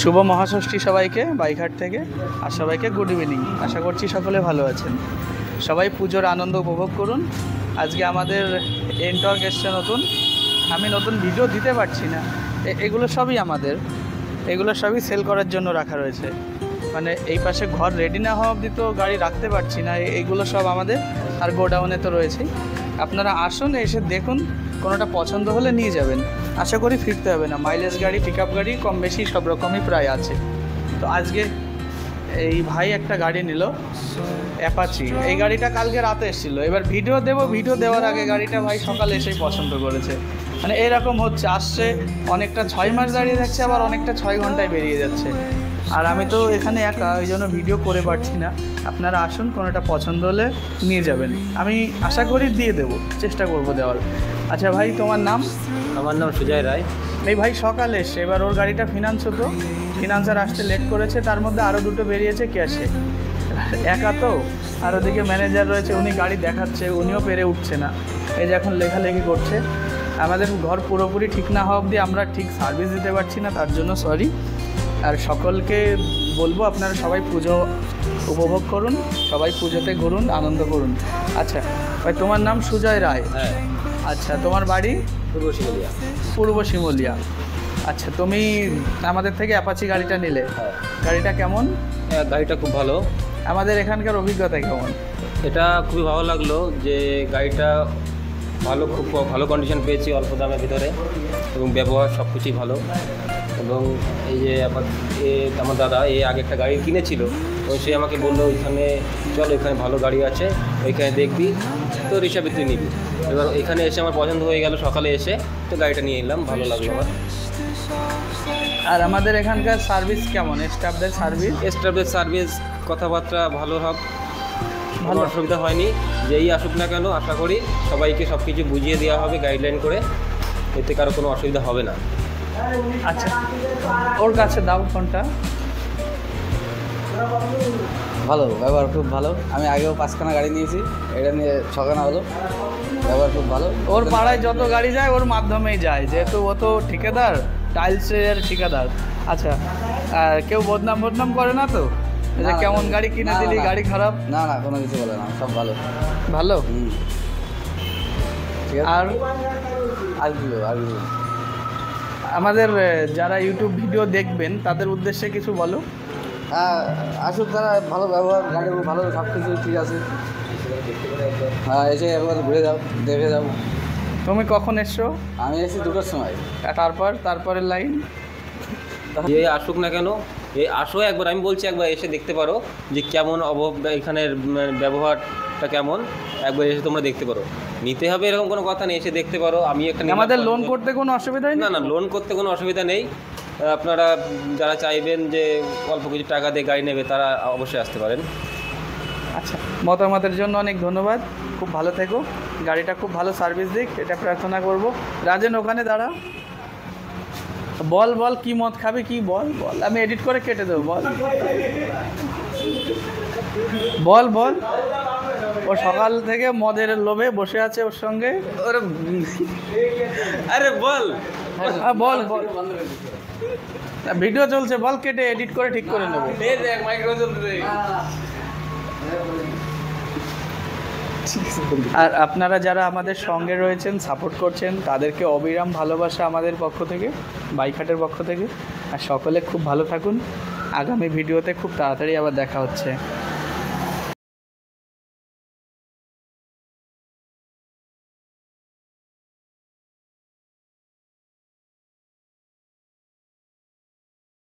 শুভ মহাষষ্ঠী সবাইকে বাইঘাট থেকে, আর সবাইকে গুড ইভিনিং। আশা করছি সকলে ভালো আছেন। সবাই পুজোর আনন্দ উপভোগ করুন। আজকে আমাদের এনটর্ক এসছে নতুন, আমি নতুন ভিডিও দিতে পারছি না, এগুলো সবই আমাদের, এগুলো সবই সেল করার জন্য রাখা রয়েছে। মানে এই পাশে ঘর রেডি না হওয়া অবধি তো গাড়ি রাখতে পারছি না, এইগুলো সব আমাদের। আর গোডাউনে তো রয়েছেই। আপনারা আসুন, এসে দেখুন, কোনোটা পছন্দ হলে নিয়ে যাবেন। আশা করি ফিরতে হবে না। মাইলেজ গাড়ি, পিক আপ গাড়ি কম বেশি সব রকমই প্রায় আছে। তো আজকে এই ভাই একটা গাড়ি নিল, অ্যাপাচি। এই গাড়িটা কালকে রাতে এসেছিলো। এবার ভিডিও দেওয়ার আগে গাড়িটা ভাই সকালে এসেই পছন্দ করেছে। মানে এরকম হচ্ছে, আসছে অনেকটা 6 মাস দাঁড়িয়ে থাকছে, আবার অনেকটা 6 ঘন্টায় বেরিয়ে যাচ্ছে। আর আমি তো এখানে একা, ওই জন্য ভিডিও করে পারছি না। আপনারা আসুন, কোনোটা পছন্দ হলে নিয়ে যাবেন। আমি আশা করি দিয়ে দেবো, চেষ্টা করব দেওয়ার। আচ্ছা ভাই, তোমার নাম? আমার নাম সুজয় রায়। এই ভাই সকালে এসছে, এবার ওর গাড়িটা ফিনান্স হতো, ফিনান্সার আসতে লেট করেছে, তার মধ্যে আরও দুটো বেরিয়েছে ক্যাশে। একা তো, আর ওদিকে ম্যানেজার রয়েছে, উনি গাড়ি দেখাচ্ছে, উনিও পেরে উঠছে না। এই যে এখন লেখালেখি করছে। আমাদের ঘর পুরোপুরি ঠিক না হওয়া অবধি আমরা ঠিক সার্ভিস দিতে পারছি না, তার জন্য সরি। আর সকলকে বলবো, আপনারা সবাই পুজো উপভোগ করুন, সবাই পুজোতে ঘুরুন, আনন্দ করুন। আচ্ছা ভাই, তোমার নাম সুজয় রায়? হ্যাঁ। আচ্ছা, তোমার বাড়ি? পূর্ব শিমুলিয়া। পূর্ব শিমুলিয়া। আচ্ছা, তুমি আমাদের থেকে অ্যাপাচি গাড়িটা নিলে। হ্যাঁ। গাড়িটা কেমন? গাড়িটা খুব ভালো। আমাদের এখানকার অভিজ্ঞতা কেমন? এটা খুবই ভালো লাগলো যে গাড়িটা ভালো, খুব ভালো কন্ডিশন পেয়েছি অল্প দামের ভিতরে, এবং ব্যবহার সব কিছুই ভালো। এবং এই যে আমার দাদা আগে একটা গাড়ি কিনেছিল, এবং সে আমাকে বললো ওইখানে চল, ওইখানে ভালো গাড়ি আছে, ওইখানে দেখবি, তো হিসাবে তুই নিবি। এবার এখানে এসে আমার পছন্দ হয়ে গেল, সকালে এসে তো গাড়িটা নিয়ে এলাম, ভালো লাগলো আমার। আর আমাদের এখানকার সার্ভিস কেমন? স্টাফদের সার্ভিস কথাবার্তা ভালো হবে, ভালো, অসুবিধা হয়নি। যেই আসুক না কেন, আশা করি সবাইকে সব কিছু বুঝিয়ে দেওয়া হবে গাইডলাইন করে, এতে কারো কোনো অসুবিধা হবে না। আচ্ছা, ওর কাছে দাও ফোনটা। ভালো ব্যবহার, খুব ভালো। আমি আগেও 5খানা গাড়ি নিয়েছি, এটা নিয়ে 6খানা হলো। ব্যবহার খুব ভালো। ওর পাড়ায় যত গাড়ি যায় ওর মাধ্যমেই যায়, যেহেতু ও তো ঠিকাদার, টাইলসের ঠিকাদার। আচ্ছা, আর কেউ বদনাম করে না তো, যে কেমন গাড়ি কিনে দিলি, গাড়ি খারাপ? না, কোনো কিছু বলে না, সব ভালো। ভালো। ঠিক আছে। আর কি আমাদের যারা ইউটিউব ভিডিও দেখবেন তাদের উদ্দেশ্যে কিছু বলো। হ্যাঁ, আসুক তারা, ভালো ব্যবহার, গাড়ি ভালো, সব কিছু ঠিক আছে। হ্যাঁ, এসে একবার ঘুরে যাও, দেখে যাও। তুমি কখন এসছো? আমি এসেছি 2টার সময়। তারপরের লাইন, যে আসুক না কেন, আসো একবার, আমি বলছি একবার এসে দেখতে পারো যে কেমন এখানের ব্যবহারটা কেমন, একবার এসে তোমরা দেখতে পারো। নিতে হবে এরকম কোনো কথা নেই, এসে দেখতে পারো। আমি এখানে আমাদের লোন করতে কোনো অসুবিধা নেই? না, লোন করতে কোনো অসুবিধা নেই। আপনারা যারা চাইবেন যে অল্প কিছু টাকা দিয়ে গাড়ি নেবে, তারা অবশ্যই আসতে পারেন। আচ্ছা, মতামতের জন্য অনেক ধন্যবাদ। খুব ভালো থেকো, গাড়িটা খুব ভালো সার্ভিস দিক, এটা প্রার্থনা করব। রাজেন, ওখানে দাঁড়া, বল কি মদ খাবি, কি বল, আমি এডিট করে কেটে দেবো। বল ও সকাল থেকে মদের লোভে বসে আছে ওর সঙ্গে। আরে বল বল ভিডিও চলছে, বল, কেটে এডিট করে ঠিক করে নেবো। আর আপনারা যারা আমাদের সঙ্গে রয়েছেন, সাপোর্ট করছেন, তাদেরকে অবিরাম ভালোবাসা আমাদের পক্ষ থেকে, বাইঘাটের পক্ষ থেকে। আর সকলে খুব ভালো থাকুন। আগামী ভিডিওতে খুব তাড়াতাড়ি আবার দেখা হচ্ছে।